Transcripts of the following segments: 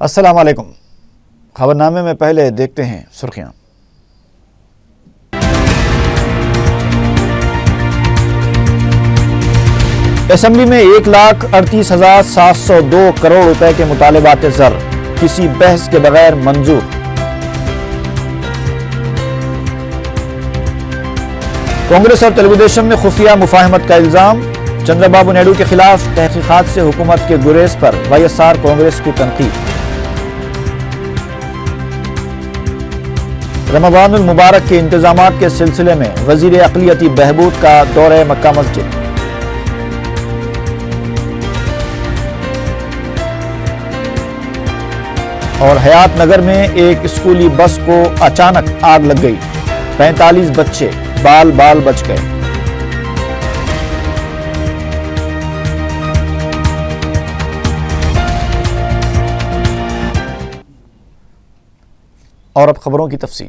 السلام علیکم۔ خبرنامے میں پہلے دیکھتے ہیں سرخیاں۔ اسمبلی میں 1,38,702 کروڑ روپے کے مطالبات زر کسی بحث کے بغیر منظور۔ کانگریس اور تلگو دیشم میں خفیہ مفاہمت کا الزام، چندرا بابو نائیڈو کے خلاف تحقیقات سے حکومت کے گریز پر وائی ایس آر کانگریس کی تنقید۔ رمضان المبارک کے انتظامات کے سلسلے میں وزیر اقلیتی بہبود کا دورہ مکہ مسجد۔ اور حیات نگر میں ایک اسکولی بس کو اچانک آگ لگ گئی، 45 بچے بال بال بچ گئے۔ اور اب خبروں کی تفصیل۔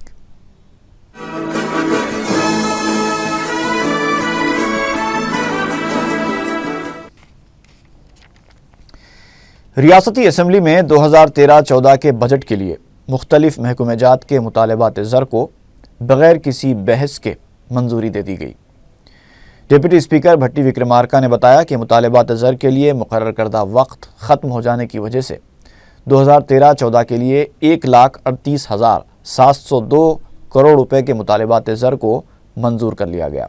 ریاستی اسمبلی میں 2013-14 کے بجٹ کے لیے مختلف محکمہ جات کے مطالبات زر کو بغیر کسی بحث کے منظوری دے دی گئی۔ ڈپٹی اسپیکر بھٹی وکرمارکا نے بتایا کہ مطالبات زر کے لیے مقرر کردہ وقت ختم ہو جانے کی وجہ سے 2013-14 کے لیے 1,38,702 کروڑ روپے کے مطالبات زر کو منظور کر لیا گیا۔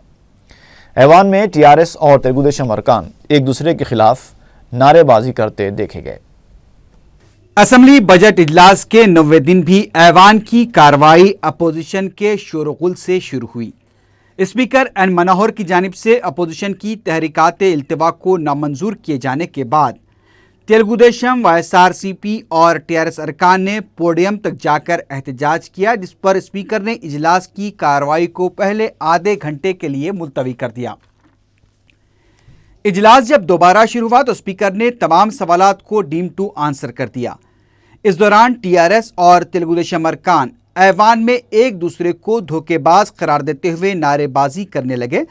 ایوان میں ٹی آر ایس اور تلگو دیشم ارکان ایک دوسرے کے خلاف نعرے بازی کرتے دیکھے گئے۔ اسمبلی بجٹ اجلاس کے 90 دن بھی ایوان کی کارروائی اپوزیشن کے شور و غل سے شروع ہوئی۔ اسپیکر این منوہر کی جانب سے اپوزیشن کی تحریکات التوا کو نامنظور کیے جانے کے بعد Telugu Desam, Y S R C P اور ٹی آر ایس ارکان نے پوڈیم تک جا کر احتجاج کیا، جس پر اسپیکر نے اجلاس کی کارروائی کو پہلے آدھے گھنٹے کے لیے ملتوی کر دیا۔ اجلاس جب دوبارہ شروع ہوا تو اسپیکر نے تمام سوالات کو ڈیم ٹو آنسر کر دیا۔ اس دوران ٹی آر ایس اور تلگو دیشم ارکان ایوان میں ایک دوسرے کو دھوکے باز قرار دیتے ہوئے نعرے بازی کرنے لگے،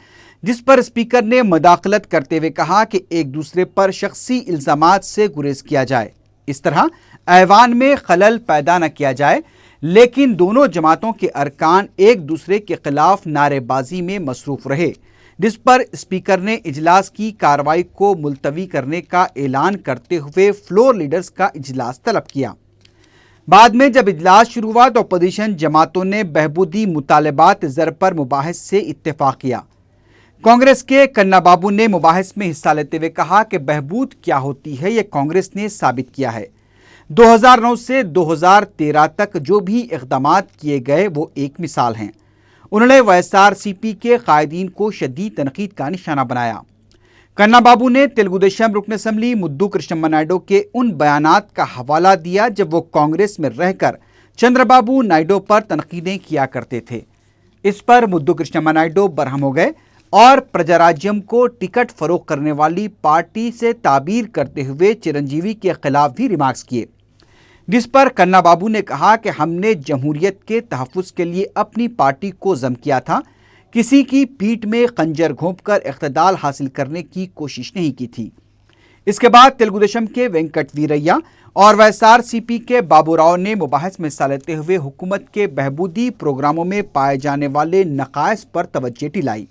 جس پر اسپیکر نے مداخلت کرتے ہوئے کہا کہ ایک دوسرے پر شخصی الزامات سے گریز کیا جائے، اس طرح ایوان میں خلل پیدا نہ کیا جائے، لیکن دونوں جماعتوں کے ارکان ایک دوسرے کے خلاف نعرے بازی میں مصروف رہے، جس پر اسپیکر نے اجلاس کی کارروائی کو ملتوی کرنے کا اعلان کرتے ہوئے فلور لیڈرز کا اجلاس طلب کیا۔ بعد میں جب اجلاس شروع ہوا تو اپوزیشن جماعتوں نے بہبودی مطالبات زر پر مباحث سے اتفاق کیا۔ کانگریس کے کنا بابو نے مباحث میں حصہ لیتے ہوئے کہا کہ بہبود کیا ہوتی ہے یہ کانگریس نے ثابت کیا ہے۔ 2009 سے 2013 تک جو بھی اقدامات کیے گئے وہ ایک مثال ہیں۔ انہوں نے وائی ایس آر سی پی کے قائدین کو شدید تنقید کا نشانہ بنایا۔ کنا بابو نے تلگو دیشم رکن اسمبلی مدو کرشنم نائیڈو کے ان بیانات کا حوالہ دیا جب وہ کانگریس میں رہ کر چندرا بابو نائیڈو پر تنقیدیں کیا کرتے تھے۔ اس پر مدو کرشنم نائیڈو برہم ہو گئے اور پرجاراجیم کو ٹکٹ فروخت کرنے والی پارٹی سے تعبیر کرتے ہوئے چرنجیوی کے خلاف بھی ریمارکس کیے، جس پر کنا بابو نے کہا کہ ہم نے جمہوریت کے تحفظ کے لیے اپنی پارٹی کو ضم کیا تھا، کسی کی پیٹھ میں خنجر گھونپ کر اقتدار حاصل کرنے کی کوشش نہیں کی تھی۔ اس کے بعد تلگو دیشم کے وینکٹ ویریا اور وائی ایس آر سی پی کے بابو راؤ نے مباحث میں حصہ لیتے ہوئے حکومت کے بہبودی پروگراموں میں پائے جانے والے نقائص پر توجہ دلائی۔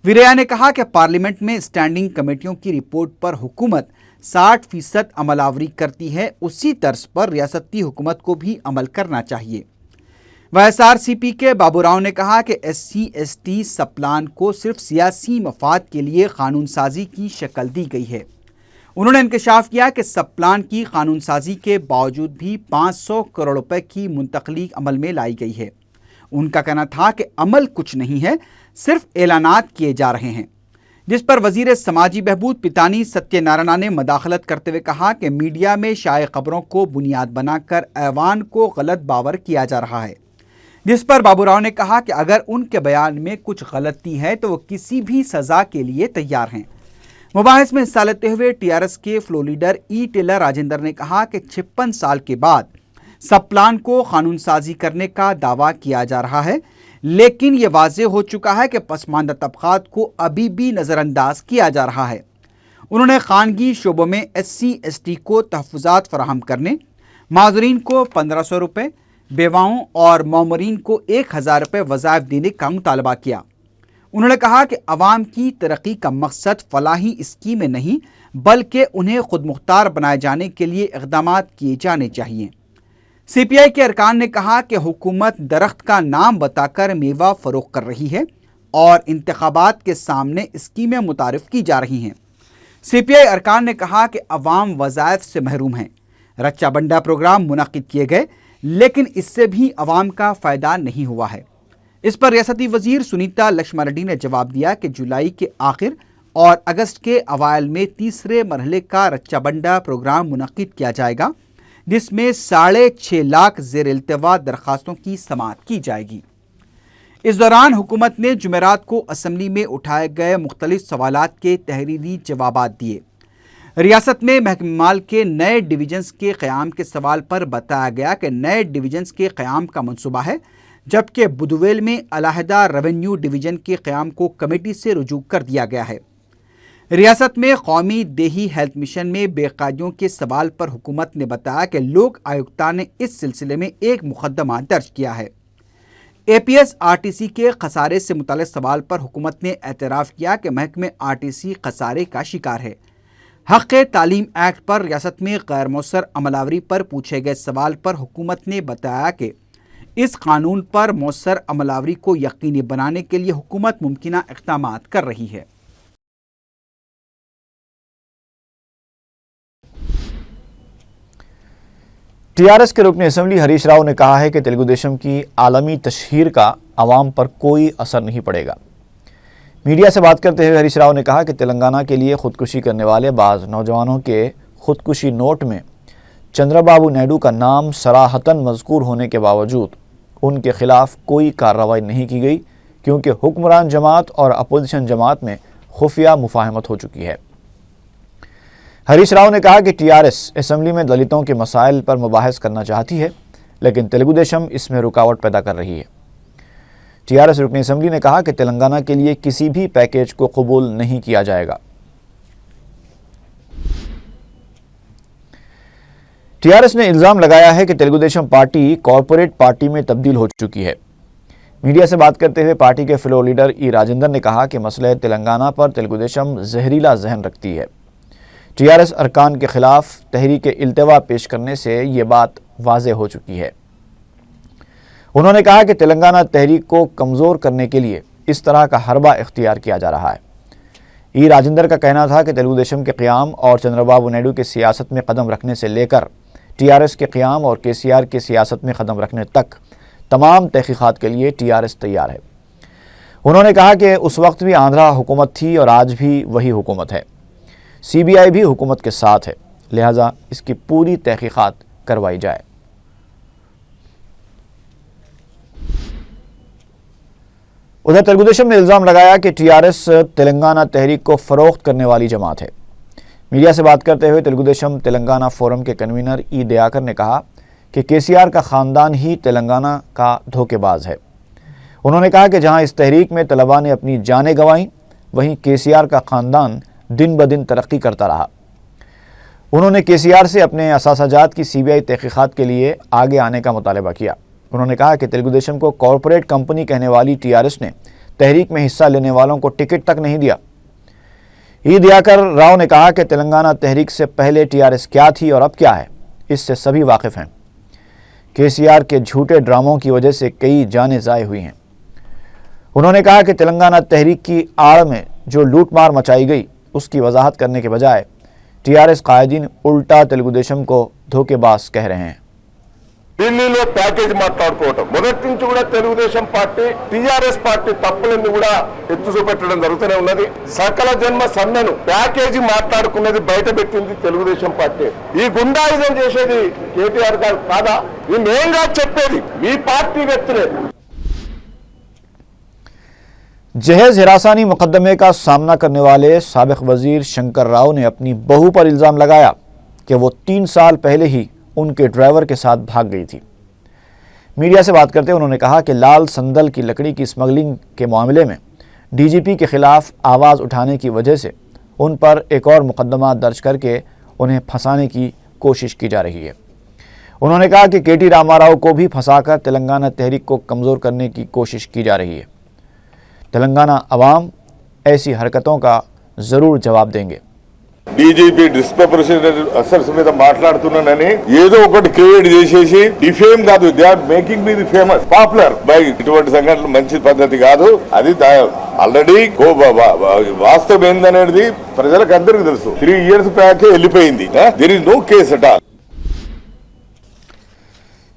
ویریا نے کہا کہ پارلیمنٹ میں اسٹینڈنگ کمیٹیوں کی رپورٹ پر حکومت 60% عمل آوری کرتی ہے، اسی طرز پر ریاستی حکومت کو بھی عمل کرنا چاہیے۔ وائی ایس آر سی پی کے بابو راؤ نے کہا کہ S C S T sub plan کو صرف سیاسی مفاد کے لیے قانون سازی کی شکل دی گئی ہے۔ انہوں نے انکشاف کیا کہ سب پلان کی قانون سازی کے باوجود بھی 500 کروڑ روپے کی منتقلی عمل میں لائی گئی ہے۔ ان کا کہنا تھا کہ عمل کچھ نہیں ہے، صرف اعلانات کیے جا رہے ہیں، جس پر وزیر سماجی بہبود پیتانی ستیہ نارائنا نے مداخلت کرتے ہوئے کہا کہ میڈیا میں شائع خبروں کو بنیاد بنا کر ایوان کو غلط باور کیا جا رہا ہے، جس پر بابو راؤ نے کہا کہ اگر ان کے بیان میں کچھ غلطی ہے تو وہ کسی بھی سزا کے لیے تیار ہیں۔ مباحث میں حصہ لیتے ہوئے ٹی آر ایس کے فلور لیڈر ای ٹیلر راجندر نے کہا کہ 56 سال کے بعد سب پلان کو قانون سازی کرنے کا دعویٰ کیا جا رہا ہے، لیکن یہ واضح ہو چکا ہے کہ پسماندہ طبقات کو ابھی بھی نظر انداز کیا جا رہا ہے۔ انہوں نے خانگی شعبوں میں ایس سی ایس ٹی کو تحفظات فراہم کرنے، معذورین کو 1500 روپے، بیواؤں اور معمرین کو 1000 روپے وظائف دینے کا مطالبہ کیا۔ انہوں نے کہا کہ عوام کی ترقی کا مقصد فلاحی اسکیمیں نہیں بلکہ انہیں خود مختار بنائے جانے کے لیے اقدامات کیے جانے چاہیے۔ سی پی آئی کے ارکان نے کہا کہ حکومت درخت کا نام بتا کر میوہ فروخت کر رہی ہے اور انتخابات کے سامنے اسکیمیں متعارف کی جا رہی ہیں۔ سی پی آئی ارکان نے کہا کہ عوام وظائف سے محروم ہیں۔ رچا بنڈا پروگرام منعقد کیے گئے لیکن اس سے بھی عوام کا فائدہ نہیں ہوا ہے۔ اس پر ریاستی وزیر سنیتا لکشمن ریڈی نے جواب دیا کہ جولائی کے آخر اور اگست کے اوائل میں تیسرے مرحلے کا رچا بنڈا پروگرام منعقد کیا جائے گا، جس میں 6.5 لاکھ زیر التوا درخواستوں کی سماعت کی جائے گی۔ اس دوران حکومت نے جمعرات کو اسمبلی میں اٹھائے گئے مختلف سوالات کے تحریری جوابات دیے۔ ریاست میں محکمہ مال کے نئے ڈویژنز کے قیام کے سوال پر بتایا گیا کہ نئے ڈویژنز کے قیام کا منصوبہ ہے، جبکہ بدویل میں علیحدہ ریونیو ڈویژن کے قیام کو کمیٹی سے رجوع کر دیا گیا ہے۔ ریاست میں قومی دیہی ہیلتھ مشن میں بے قاعدگیوں کے سوال پر حکومت نے بتایا کہ لوک آیکتا نے اس سلسلے میں ایک مقدمہ درج کیا ہے۔ A P S R T C کے خسارے سے متعلق سوال پر حکومت نے اعتراف کیا کہ محکمہ آر ٹی سی خسارے کا شکار ہے۔ حق تعلیم ایکٹ پر ریاست میں غیر مؤثر عمل آوری پر پوچھے گئے سوال پر حکومت نے بتایا کہ اس قانون پر مؤثر عمل آوری کو یقینی بنانے کے لیے حکومت ممکنہ اقدامات کر رہی ہے۔ ٹی آر ایس کے رکن اسمبلی ہریش راؤ نے کہا ہے کہ تلگو دیشم کی عالمی تشہیر کا عوام پر کوئی اثر نہیں پڑے گا۔ میڈیا سے بات کرتے ہوئے ہریش راؤ نے کہا کہ تلنگانہ کے لیے خودکشی کرنے والے بعض نوجوانوں کے خودکشی نوٹ میں چندرا بابو نائیڈو کا نام صراحتاً مذکور ہونے کے باوجود ان کے خلاف کوئی کارروائی نہیں کی گئی، کیونکہ حکمران جماعت اور اپوزیشن جماعت میں خفیہ مفاہمت ہو چکی ہے۔ ہریش راؤ نے کہا کہ ٹی آر ایس اسمبلی میں دلتوں کے مسائل پر مباحث کرنا چاہتی ہے، لیکن تلگو دیشم اس میں رکاوٹ پیدا کر رہی ہے۔ ٹی آر ایس رکن اسمبلی نے کہا کہ تلنگانہ کے لیے کسی بھی پیکیج کو قبول نہیں کیا جائے گا۔ ٹی آر ایس نے الزام لگایا ہے کہ Telugu Desam party corporate party میں تبدیل ہو چکی ہے۔ میڈیا سے بات کرتے ہوئے پارٹی کے فلور لیڈر ای راجندر نے کہا کہ مسئلہ تلنگانہ پر تلگو دیشم زہریلا ذہن رکھتی ہے۔ ٹی آر ایس ارکان کے خلاف تحریک التوا پیش کرنے سے یہ بات واضح ہو چکی ہے۔ انہوں نے کہا کہ تلنگانہ تحریک کو کمزور کرنے کے لیے اس طرح کا حربہ اختیار کیا جا رہا ہے۔ ای راجندر کا کہنا تھا کہ تلگو دیشم کے قیام اور چندرا بابو نائیڈو کی سیاست میں قدم رکھنے سے لے کر ٹی آر ایس کے قیام اور کے سی آر کی سیاست میں قدم رکھنے تک تمام تحقیقات کے لیے ٹی آر ایس تیار ہے۔ انہوں نے کہا کہ اس وقت بھی آندھرا حکومت تھی اور آج بھی وہی حکومت ہے۔ سی بی آئی بھی حکومت کے ساتھ ہے، لہٰذا اس کی پوری تحقیقات کروائی جائے۔ ادھر تلگو دیشم نے الزام لگایا کہ ٹی آر ایس تلنگانہ تحریک کو فروخت کرنے والی جماعت ہے۔ میڈیا سے بات کرتے ہوئے تلگو دیشم تلنگانہ فورم کے کنوینر ای دیاکر نے کہا کہ کے سی آر کا خاندان ہی تلنگانہ کا دھوکے باز ہے۔ انہوں نے کہا کہ جہاں اس تحریک میں طلباء نے اپنی جانیں گنوائیں، وہیں کے سی آر کا خاندان دن بدن ترقی کرتا رہا۔ انہوں نے کے سی آر سے اپنے اثاثہ جات کی سی بی آئی تحقیقات کے لیے آگے آنے کا مطالبہ کیا۔ انہوں نے کہا کہ تلگو دیشم کو کارپوریٹ کمپنی کہنے والی ٹی آر ایس نے تحریک میں حصہ لینے والوں کو ٹکٹ تک نہیں دیا۔ ای دیاکر راؤ نے کہا کہ تلنگانہ تحریک سے پہلے ٹی آر ایس کیا تھی اور اب کیا ہے، اس سے سبھی واقف ہیں۔ کے سی آر کے جھوٹے ڈراموں کی وجہ سے کئی جانیں ضائع ہوئی ہیں۔ انہوں نے کہا کہ تلنگانہ تحریک کی آڑ میں جو لوٹ مار مچائی گئی، اس کی وضاحت کرنے کے بجائے ٹی آر ایس قائدین الٹا تلگو دیشم کو دھوکے باز کہہ رہے ہیں۔ ఢిల్లీలో ప్యాకేజ్ మాట్లాడుకోవటం మొదటి నుంచి కూడా తెలుగుదేశం పార్టీ టీఆర్ఎస్ పార్టీ తప్పులన్నీ కూడా ఎత్తు చూపెట్టడం జరుగుతూనే ఉన్నది। సకల జన్మ సమ్మెను ప్యాకేజీ మాట్లాడుకున్నది బయట పెట్టింది తెలుగుదేశం పార్టీ। ఈ గుండాయిజం చేసేది కేటీఆర్ గారు కాదా? ఈ మేంగా చెప్పేది మీ పార్టీ వ్యక్తులే। جہیز ہراسانی مقدمے کا سامنا کرنے والے سابق وزیر شنکر راؤ نے اپنی بہو پر الزام لگایا کہ وہ 3 سال پہلے ہی ان کے ڈرائیور کے ساتھ بھاگ گئی تھی۔ میڈیا سے بات کرتے ہوئے انہوں نے کہا کہ لال سندل کی لکڑی کی اسمگلنگ کے معاملے میں ڈی جی پی کے خلاف آواز اٹھانے کی وجہ سے ان پر ایک اور مقدمہ درج کر کے انہیں پھنسانے کی کوشش کی جا رہی ہے۔ انہوں نے کہا کہ کے ٹی راما راؤ کو بھی پھنسا کر تلنگانہ تحریک کو کمزور کرنے کی کوشش کی جا رہی ہے۔ تلنگانہ عوام ایسی حرکتوں کا ضرور جواب دیں گے۔ డీజీపీ డిస్ప్రపోర్షనేట్ అసర్స్ మీద మాట్లాడుతున్నానని ఏదో ఒకటి క్రియేట్ చేసేసి డిఫేమ్ కాదు, they are making me famous popular by ఇటువంటి సంఘటనలు మంచి పద్ధతి కాదు। అది ఆల్రెడీ వాస్తవం ఏందనేది ప్రజలకు అందరికీ తెలుసు। 3 years బ్యాక్ వెళ్ళిపోయింది। There is no case at all.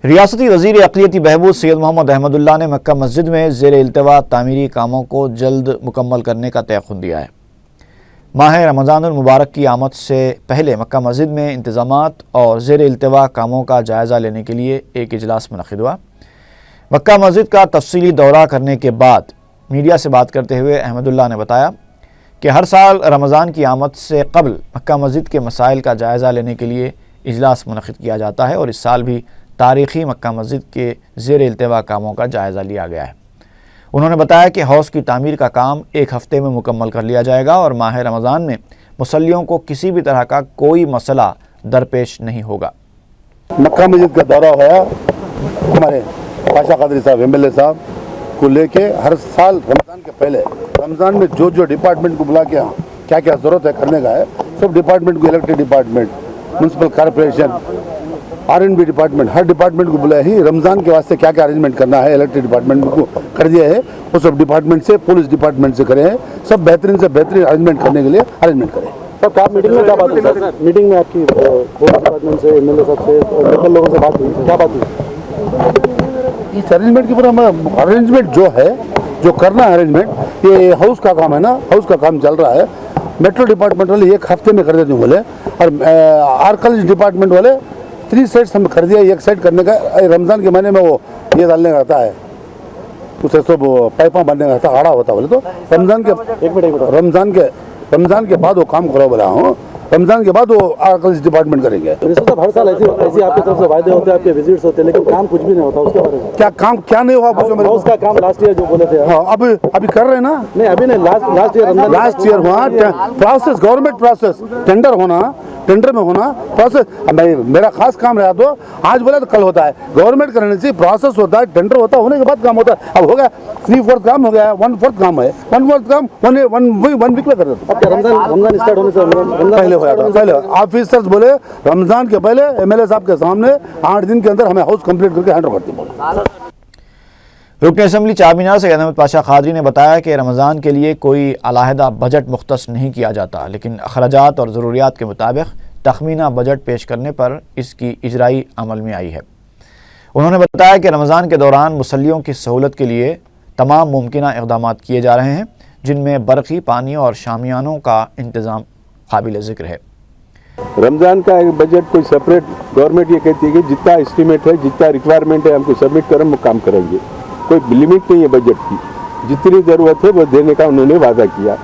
ریاستی وزیر اقلیتی بہبود سید محمد احمداللہ نے مکہ مسجد میں زیر التوا تعمیری کاموں کو جلد مکمل کرنے کا تیقن دیا ہے۔ ماہ رمضان المبارک کی آمد سے پہلے مکہ مسجد میں انتظامات اور زیر التوا کاموں کا جائزہ لینے کے لیے ایک اجلاس منعقد ہوا۔ مکہ مسجد کا تفصیلی دورہ کرنے کے بعد میڈیا سے بات کرتے ہوئے احمداللہ نے بتایا کہ ہر سال رمضان کی آمد سے قبل مکہ مسجد کے مسائل کا جائزہ لینے کے لیے اجلاس منعقد کیا جاتا ہے، اور اس سال بھی تاریخی مکہ مسجد کے زیر التوا کاموں کا جائزہ لیا گیا ہے۔ انہوں نے بتایا کہ حوض کی تعمیر کا کام 1 ہفتے میں مکمل کر لیا جائے گا، اور ماہ رمضان میں مصلیوں کو کسی بھی طرح کا کوئی مسئلہ درپیش نہیں ہوگا۔ مکہ مسجد کا دورہ ہوا ہمارے پاشا قادری صاحب ایم ایل اے صاحب کو لے کے، ہر سال رمضان کے پہلے رمضان میں جو ڈپارٹمنٹ کو بلا کے کیا کیا ضرورت ہے کرنے کا ہے، سب ڈپارٹمنٹ کو، electric department, municipal corporation, R&B department, ہر ڈپارٹمنٹ کو بلایا ہی رمضان کے واسطے کیا کیا ارینجمنٹ کرنا ہے الیکٹرک ڈپارٹمنٹ کو کر دیا ہے۔ وہ سب ڈپارٹمنٹ سے، پولیس ڈپارٹمنٹ سے کرے ہیں، سب بہترین سے بہترین ارینجمنٹ کرنے کے لیے ارینجمنٹ کریں۔ سر آپ میٹنگ میں کیا بات ہوئی؟ سر میٹنگ میں آپ کی پولیس ڈپارٹمنٹ سے، ایم ایل اے صاحب سے اور لوکل لوگوں سے بات ہوئی، کیا بات ہوئی؟ اس ارینجمنٹ کے اوپر ارینجمنٹ جو ہے، جو کرنا ہے ارینجمنٹ، یہ ہاؤس کا کام ہے نا، ہاؤس کا کام چل رہا ہے۔ میٹرو ڈپارٹمنٹ والے 1 ہفتے میں کر دیتے ہیں بولے، اور آرکالج ڈپارٹمنٹ والے 3 سیٹس ہم کر دیا۔ 1 سیٹ کرنے کا رمضان کے مہینے میں وہ یہ ڈالنے کا رہتا ہے، اسے سب پائپاں بننے کا رہتا ہے، آڑا ہوتا بولے تو رمضان کے بعد وہ کام کرو بولا ہوں، رمضان کے بعد وہ آرکالج ڈپارٹمنٹ کریں گے۔ صاحب ہر سال ایسی آپ کی طرف سے وعدے ہوتے ہیں، آپ کے وزٹس ہوتے ہیں، لیکن کام کچھ بھی نہیں ہوتا، اس کے بارے میں کیا کام کیا نہیں ہوا؟ اس کا کام لاسٹ ایئر جو بولے تھے، ہاں ابھی کر رہے ہیں نا؟ نہیں ابھی نہیں، لاسٹ ایئر ہوا پروسیس، گورنمنٹ پروسیس، ٹینڈر ہونا، ٹینڈر میں ہونا پروسیس۔ میرا خاص کام رہا تو آج بولا تو کل ہوتا ہے، گورنمنٹ کرنے سے پروسیس ہوتا ہے، ٹینڈر ہوتا ہے، ہونے کے بعد کام ہوتا ہے۔ اب ہو گیا 3/4 کام ہو گیا، 1/4 کام ہے، 1/4 کام 1 ویک میں کر دیتے۔ رمضان اسٹارٹ ہونے سے پہلے ہوا تھا، پہلے آفیسرز بولے رمضان کے پہلے ایم ایل اے صاحب کے سامنے 8 دن کے اندر ہمیں ہاؤس کمپلیٹ کر کے ہینڈ اوور کرتے بولے۔ رکن اسمبلی چارمینار سید احمد پاشا قادری نے بتایا کہ رمضان کے لیے کوئی علیحدہ بجٹ مختص نہیں کیا جاتا، لیکن اخراجات اور ضروریات کے مطابق تخمینہ بجٹ پیش کرنے پر اس کی اجرائی عمل میں آئی ہے۔ انہوں نے بتایا کہ رمضان کے دوران مصلیوں کی سہولت کے لیے تمام ممکنہ اقدامات کیے جا رہے ہیں، جن میں برقی، پانی اور شامیانوں کا انتظام قابل ذکر ہے۔ رمضان کا ایک بجٹ کوئی سپریٹ گورنمنٹ یہ کہتی ہے کہ جتنا اسٹیمیٹ ہے، جتنا ریکوائرمنٹ ہے ہم کو سبمٹ کریں، وہ کام کریں گے، کوئی لمٹ نہیں ہے بجٹ کی، جتنی ضرورت ہے وہ دینے کا انہوں نے وعدہ کیا۔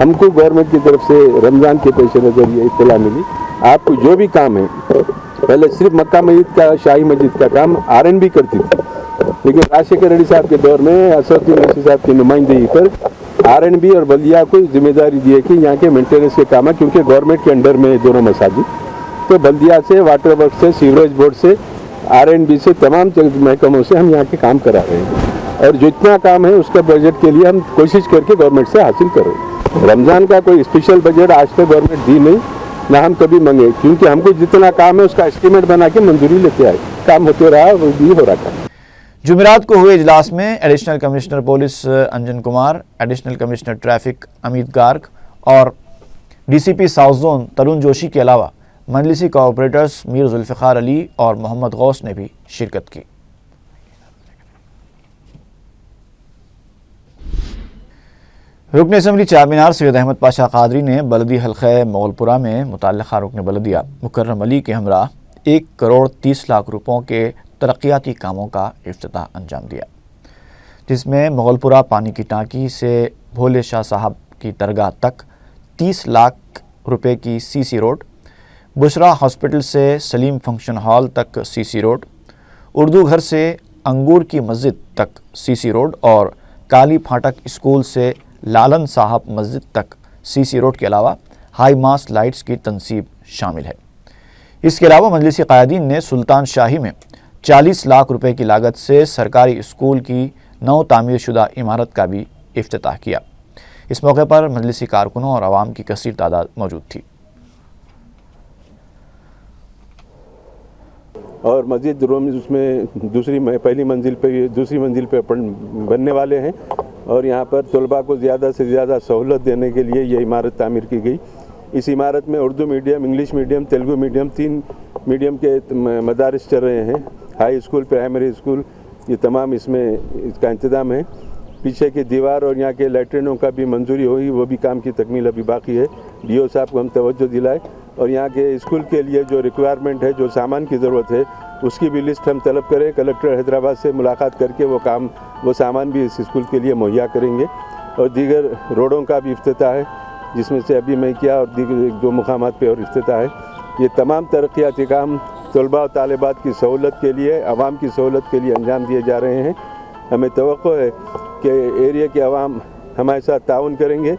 ہم کو گورنمنٹ کی طرف سے رمضان کے پیش نظر یہ اطلاع ملی، آپ کو جو بھی کام ہے، پہلے صرف مکہ مسجد کا، شاہی مسجد کا کام R&B کرتی تھی، لیکن راجشیکھر ریڈی صاحب کے دور میں اسدالدین اویسی صاحب کی نمائندگی پر R&B اور بلدیہ کو ذمہ داری دی ہے کہ یہاں کے مینٹیننس کے کام ہے، کیونکہ گورنمنٹ کے انڈر میں دونوں مساجد، تو بلدیہ سے، واٹر ورک سے، سیوریج بورڈ سے، R&B سے، تمام محکموں سے ہم یہاں کے کام کرا رہے ہیں، اور جتنا کام ہے اس کا بجٹ کے لیے ہم کوشش کر کے گورنمنٹ سے حاصل کر رہے ہیں۔ رمضان کا کوئی اسپیشل بجٹ آج تک گورنمنٹ دی نہیں، نہ ہم کبھی منگے، کیونکہ ہم کو جتنا کام ہے اس کا اسٹیمیٹ بنا کے منظوری لیتے آئے، کام ہوتے رہا، وہ بھی ہو رہا تھا۔ جمعرات کو ہوئے اجلاس میں additional commissioner police Anjan Kumar, additional commissioner traffic Amit Garg اور DCP south zone Tarun Joshi کے علاوہ مجلسی کوآپریٹرز میر ذوالفقار علی اور محمد غوث نے بھی شرکت کی۔ رکن اسمبلی چارمینار سید احمد پاشا قادری نے بلدی حلقہ مغل پورہ میں متعلقہ رکن بلدیہ مکرم علی کے ہمراہ 1,30,00,000 روپوں کے ترقیاتی کاموں کا افتتاح انجام دیا، جس میں مغل پورہ پانی کی ٹانکی سے بھولے شاہ صاحب کی درگاہ تک 30 لاکھ روپے کی CC روڈ، بشرا ہاسپٹل سے سلیم فنکشن ہال تک CC روڈ، اردو گھر سے انگور کی مسجد تک CC روڈ اور کالی پھاٹک اسکول سے لالن صاحب مسجد تک CC روڈ کے علاوہ ہائی ماس لائٹس کی تنصیب شامل ہے۔ اس کے علاوہ مجلسی قائدین نے سلطان شاہی میں 40 لاکھ روپے کی لاگت سے سرکاری اسکول کی نو تعمیر شدہ عمارت کا بھی افتتاح کیا۔ اس موقع پر مجلسی کارکنوں اور عوام کی کثیر تعداد موجود تھی۔ اور مزید روم اس میں پہلی منزل پہ دوسری منزل پہ بننے والے ہیں، اور یہاں پر طلباء کو زیادہ سے زیادہ سہولت دینے کے لیے یہ عمارت تعمیر کی گئی۔ اس عمارت میں Urdu medium, English medium, Telugu medium, 3 medium کے مدارس چل رہے ہیں۔ ہائی اسکول، پرائمری اسکول، یہ تمام اس کا انتظام ہے۔ پیچھے کی دیوار اور یہاں کے لیٹرینوں کا بھی منظوری ہوئی، وہ بھی کام کی تکمیل ابھی باقی ہے۔ ڈی او صاحب کو ہم توجہ دلائے، اور یہاں کے اسکول کے لیے جو ریکوائرمنٹ ہے، جو سامان کی ضرورت ہے، اس کی بھی لسٹ ہم طلب کریں۔ کلکٹر حیدرآباد سے ملاقات کر کے وہ سامان بھی اس اسکول کے لیے مہیا کریں گے۔ اور دیگر روڈوں کا بھی افتتاح ہے، جس میں سے ابھی میں کیا، اور دیگر 1-2 مقامات پہ اور افتتاح ہے۔ یہ تمام ترقیاتی کام طلباء و طالبات کی سہولت کے لیے، عوام کی سہولت کے لیے انجام دیے جا رہے ہیں۔ ہمیں توقع ہے کہ ایریا کے عوام ہمارے ساتھ تعاون کریں گے،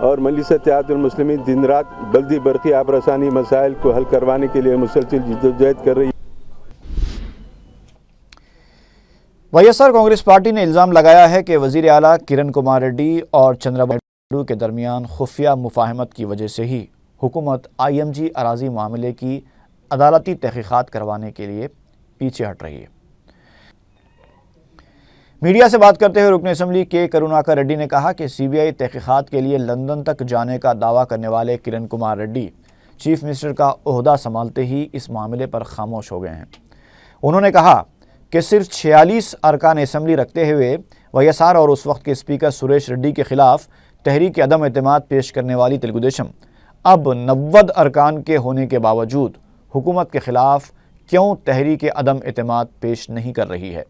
اور مجلس اتحاد المسلمین دن رات بلدی برقی آب رسانی مسائل کو حل کروانے کے لیے مسلسل جدوجہد کر رہی ہے۔ وائیسآر کانگریس پارٹی نے الزام لگایا ہے کہ وزیر اعلیٰ کرن کمار ریڈی اور چندرابابو نائیڈو کے درمیان خفیہ مفاہمت کی وجہ سے ہی حکومت IMG اراضی معاملے کی عدالتی تحقیقات کروانے کے لیے پیچھے ہٹ رہی ہے۔ میڈیا سے بات کرتے ہوئے رکن اسمبلی کے کروناکر ریڈی نے کہا کہ CBI تحقیقات کے لیے لندن تک جانے کا دعویٰ کرنے والے کرن کمار ریڈی چیف منسٹر کا عہدہ سنبھالتے ہی اس معاملے پر خاموش ہو گئے ہیں۔ انہوں نے کہا کہ صرف 46 ارکان اسمبلی رکھتے ہوئے وائیسآر اور اس وقت کے اسپیکر سریش ریڈی کے خلاف تحریک عدم اعتماد پیش کرنے والی تلگو دیشم اب 90 ارکان کے ہونے کے باوجود حکومت کے خلاف کیوں تحریک عدم اعتماد پیش نہیں کر رہی ہے۔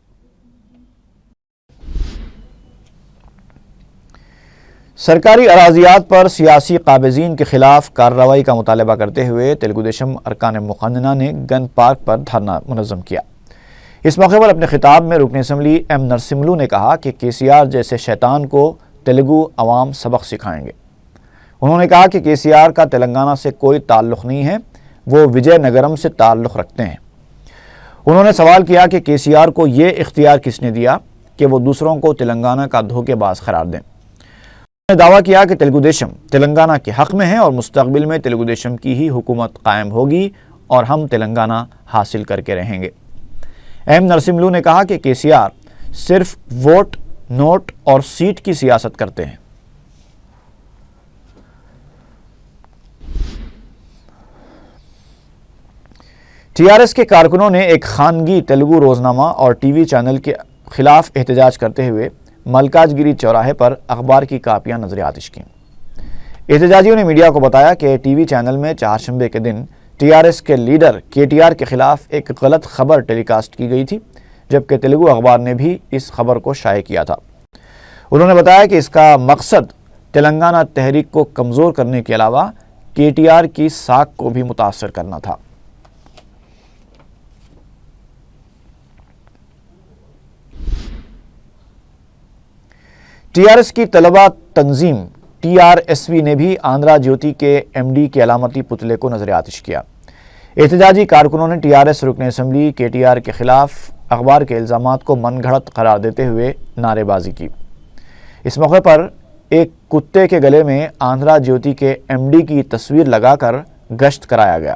سرکاری اراضیات پر سیاسی قابضین کے خلاف کارروائی کا مطالبہ کرتے ہوئے تلگو دیشم ارکان مقننہ نے گن پارک پر دھرنا منظم کیا۔ اس موقع پر اپنے خطاب میں رکن اسمبلی M نرسملو نے کہا کہ KCR جیسے شیطان کو تلگو عوام سبق سکھائیں گے۔ انہوں نے کہا کہ KCR کا تلنگانہ سے کوئی تعلق نہیں ہے، وہ وجے نگرم سے تعلق رکھتے ہیں۔ انہوں نے سوال کیا کہ KCR کو یہ اختیار کس نے دیا کہ وہ دوسروں کو تلنگانہ کا دھوکے باز قرار دیں۔ انہوں نے دعویٰ کیا کہ تلگو دیشم تلنگانہ کے حق میں ہے اور مستقبل میں تلگو دیشم کی ہی حکومت قائم ہوگی اور ہم تلنگانہ حاصل کر کے رہیں گے۔ M نرسملو نے کہا کہ KCR صرف ووٹ، نوٹ اور سیٹ کی سیاست کرتے ہیں۔ TRS کے کارکنوں نے ایک خانگی تیلگو روزنامہ اور TV چینل کے خلاف احتجاج کرتے ہوئے ملکاج گیری چوراہے پر اخبار کی کاپیاں نظر آتش کیں۔ احتجاجیوں نے میڈیا کو بتایا کہ TV چینل میں چہارشنبے کے دن TRS کے لیڈر KTR کے خلاف ایک غلط خبر ٹیلی کاسٹ کی گئی تھی، جبکہ تیلگو اخبار نے بھی اس خبر کو شائع کیا تھا۔ انہوں نے بتایا کہ اس کا مقصد تلنگانہ تحریک کو کمزور کرنے کے علاوہ KTR کی ساکھ کو بھی متاثر کرنا تھا۔ TRS کی طلبہ تنظیم TRSV نے بھی آندھرا جیوتی کے MD کے علامتی پتلے کو نظر آتش کیا۔ احتجاجی کارکنوں نے TRS رکن اسمبلی KTR کے خلاف اخبار کے الزامات کو من گھڑت قرار دیتے ہوئے نعرے بازی کی۔ اس موقع پر ایک کتے کے گلے میں آندھرا جیوتی کے MD کی تصویر لگا کر گشت کرایا گیا۔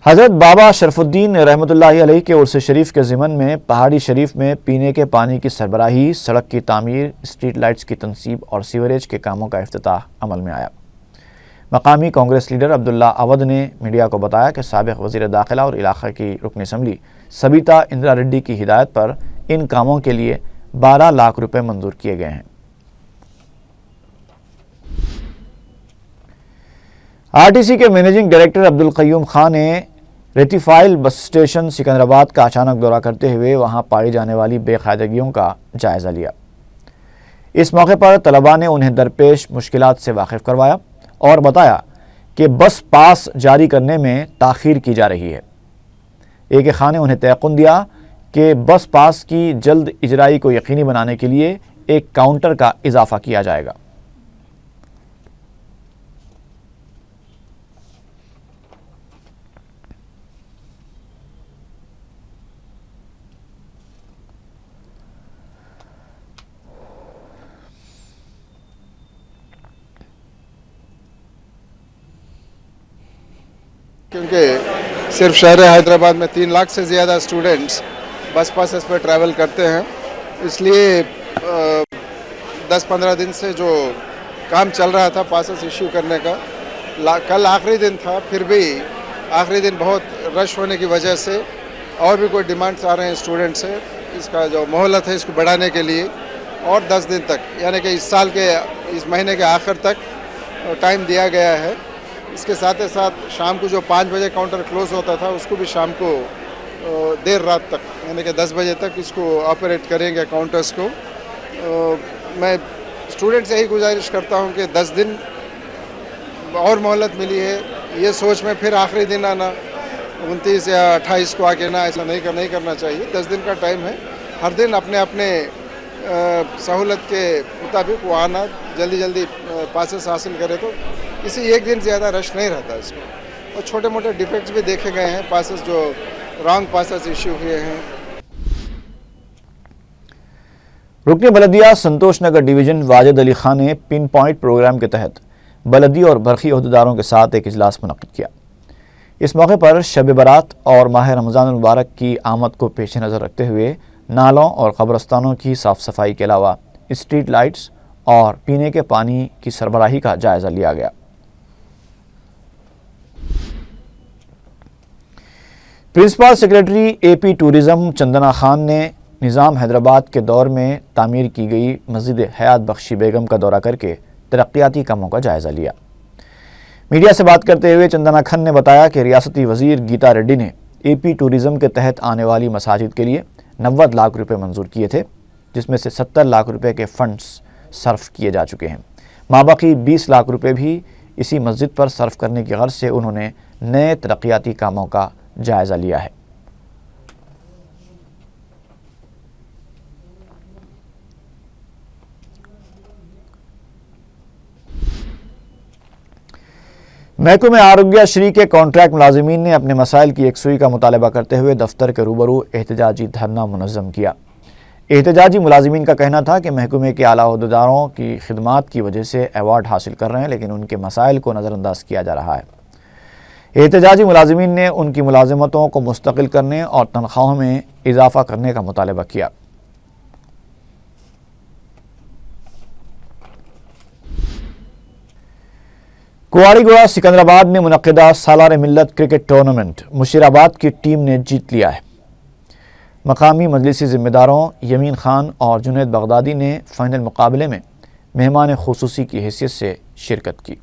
حضرت بابا شرف الدین رحمۃ اللہ علیہ کے عرس شریف کے ضمن میں پہاڑی شریف میں پینے کے پانی کی سربراہی، سڑک کی تعمیر، اسٹریٹ لائٹس کی تنصیب اور سیوریج کے کاموں کا افتتاح عمل میں آیا۔ مقامی کانگریس لیڈر عبداللہ اودھ نے میڈیا کو بتایا کہ سابق وزیر داخلہ اور علاقہ کی رکن اسمبلی سبیتا اندرا ریڈی کی ہدایت پر ان کاموں کے لیے 12 لاکھ روپے منظور کیے گئے ہیں۔ RTC کے مینیجنگ ڈائریکٹر عبدالقیوم خان نے ریتیفائل بس اسٹیشن سکندرآباد کا اچانک دورہ کرتے ہوئے وہاں پائی جانے والی بے قاعدگیوں کا جائزہ لیا۔ اس موقع پر طلباء نے انہیں درپیش مشکلات سے واقف کروایا اور بتایا کہ بس پاس جاری کرنے میں تاخیر کی جا رہی ہے۔ خان نے انہیں تیقن دیا کہ بس پاس کی جلد اجرائی کو یقینی بنانے کے لیے ایک کاؤنٹر کا اضافہ کیا جائے گا۔ کیونکہ صرف شہر حیدرآباد میں 3 لاکھ سے زیادہ اسٹوڈنٹس بس پاسز پہ ٹریول کرتے ہیں، اس لیے 10-15 دن سے جو کام چل رہا تھا پاسز ایشو کرنے کا، کل آخری دن تھا، پھر بھی آخری دن بہت رش ہونے کی وجہ سے اور بھی کوئی ڈیمانڈس آ رہے ہیں اسٹوڈنٹ سے، اس کا جو مہلت ہے اس کو بڑھانے کے لیے اور 10 دن تک، یعنی کہ اس مہینے کے آخر تک ٹائم دیا گیا ہے۔ اس کے ساتھ ساتھ شام کو جو 5 بجے کاؤنٹر کلوز ہوتا تھا اس کو بھی شام کو دیر رات تک، یعنی کہ 10 بجے تک اس کو آپریٹ کریں گے کاؤنٹرز کو۔ میں اسٹوڈنٹ سے یہی گزارش کرتا ہوں کہ 10 دن اور مہلت ملی ہے، یہ سوچ میں پھر آخری دن آنا 29 یا 28 کو آ کے نہ، ایسا نہیں کرنا چاہیے۔ 10 دن کا ٹائم ہے، ہر دن اپنے سہولت کے مطابق وہ آنا، جلدی پاسز حاصل کرے تو کسی ایک دن زیادہ رش نہیں رہتا اس میں، اور چھوٹے موٹے ڈیفیکٹس بھی دیکھے گئے ہیں، پاسز جو رانگ پاسز ایشو ہوئے ہیں۔ رکن بلدیہ سنتوش نگر ڈویژن واجد علی خان نے پن پوائنٹ پروگرام کے تحت بلدی اور برقی عہدیداروں کے ساتھ ایک اجلاس منعقد کیا۔ اس موقع پر شب برات اور ماہ رمضان المبارک کی آمد کو پیش نظر رکھتے ہوئے نالوں اور قبرستانوں کی صاف صفائی کے علاوہ اسٹریٹ لائٹس اور پینے کے پانی کی سربراہی کا جائزہ لیا گیا۔ پرنسپل سیکریٹری اے پی ٹورزم چندنا خان نے نظام حیدرآباد کے دور میں تعمیر کی گئی مسجد حیات بخشی بیگم کا دورہ کر کے ترقیاتی کاموں کا جائزہ لیا۔ میڈیا سے بات کرتے ہوئے چندنا خان نے بتایا کہ ریاستی وزیر گیتا ریڈی نے اے پی ٹورزم کے تحت آنے والی مساجد کے لیے 90 لاکھ روپے منظور کیے تھے، جس میں سے 70 لاکھ روپے کے فنڈز صرف کیے جا چکے ہیں۔ ماباقی 20 لاکھ روپے بھی اسی مسجد پر صرف کرنے کی غرض سے انہوں نے نئے ترقیاتی کاموں کا جائزہ لیا ہے۔ محکمہ آروگیہ شری کے کانٹریکٹ ملازمین نے اپنے مسائل کی یکسوئی کا مطالبہ کرتے ہوئے دفتر کے روبرو احتجاجی دھرنا منظم کیا۔ احتجاجی ملازمین کا کہنا تھا کہ محکمے کے اعلیٰ عہدیداروں کی خدمات کی وجہ سے ایوارڈ حاصل کر رہے ہیں، لیکن ان کے مسائل کو نظر انداز کیا جا رہا ہے۔ احتجاجی ملازمین نے ان کی ملازمتوں کو مستقل کرنے اور تنخواہوں میں اضافہ کرنے کا مطالبہ کیا۔ کواری گوڑا سکندرآباد میں منعقدہ سالار ملت کرکٹ ٹورنامنٹ مشیرآباد کی ٹیم نے جیت لیا ہے۔ مقامی مجلسی ذمہ داروں یمین خان اور جنید بغدادی نے فائنل مقابلے میں مہمان خصوصی کی حیثیت سے شرکت کی۔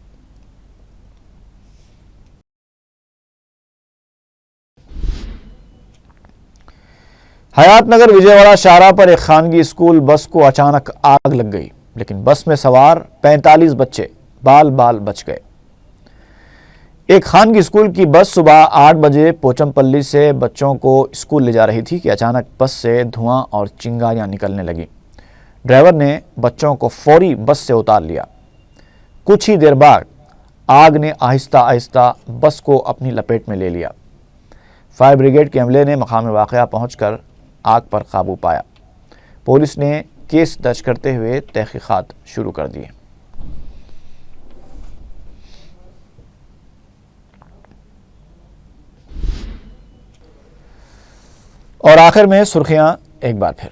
حیات نگر وجے واڑہ شاہراہ پر ایک خانگی اسکول بس کو اچانک آگ لگ گئی، لیکن بس میں سوار 45 بچے بال بچ گئے۔ ایک خانگی اسکول کی بس صبح 8 بجے پوچم پلی سے بچوں کو اسکول لے جا رہی تھی کہ اچانک بس سے دھواں اور چنگاریاں نکلنے لگیں۔ ڈرائیور نے بچوں کو فوری بس سے اتار لیا۔ کچھ ہی دیر بعد آگ نے آہستہ آہستہ بس کو اپنی لپیٹ میں لے لیا۔ فائر بریگیڈ کے عملے نے مقام واقعہ پہنچ کر آگ پر قابو پایا۔ پولیس نے کیس درج کرتے ہوئے تحقیقات شروع کر دی۔ اور آخر میں سرخیاں ایک بار پھر۔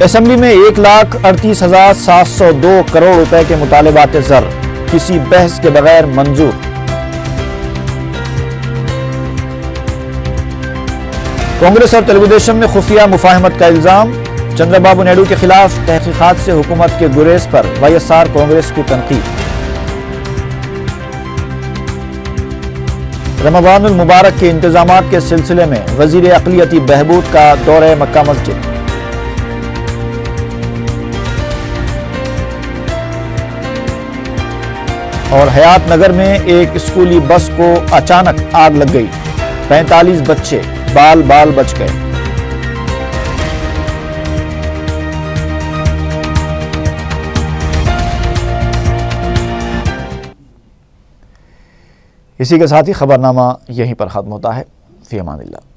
اسمبلی میں 1,38,702 کروڑ روپے کے مطالبات زر کسی بحث کے بغیر منظور۔ کانگریس اور تلگو دیشم میں خفیہ مفاہمت کا الزام، چندر بابو نائیڈو کے خلاف تحقیقات سے حکومت کے گریز پر وائی ایس آر کانگریس کی تنقید۔ رمضان المبارک کے انتظامات کے سلسلے میں وزیر اقلیتی بہبود کا دورہ مکہ مسجد۔ اور حیات نگر میں ایک اسکولی بس کو اچانک آگ لگ گئی، 45 بچے بال بال بچ گئے۔ اسی کے ساتھ ہی خبرنامہ یہیں پر ختم ہوتا ہے۔ فی امان اللہ۔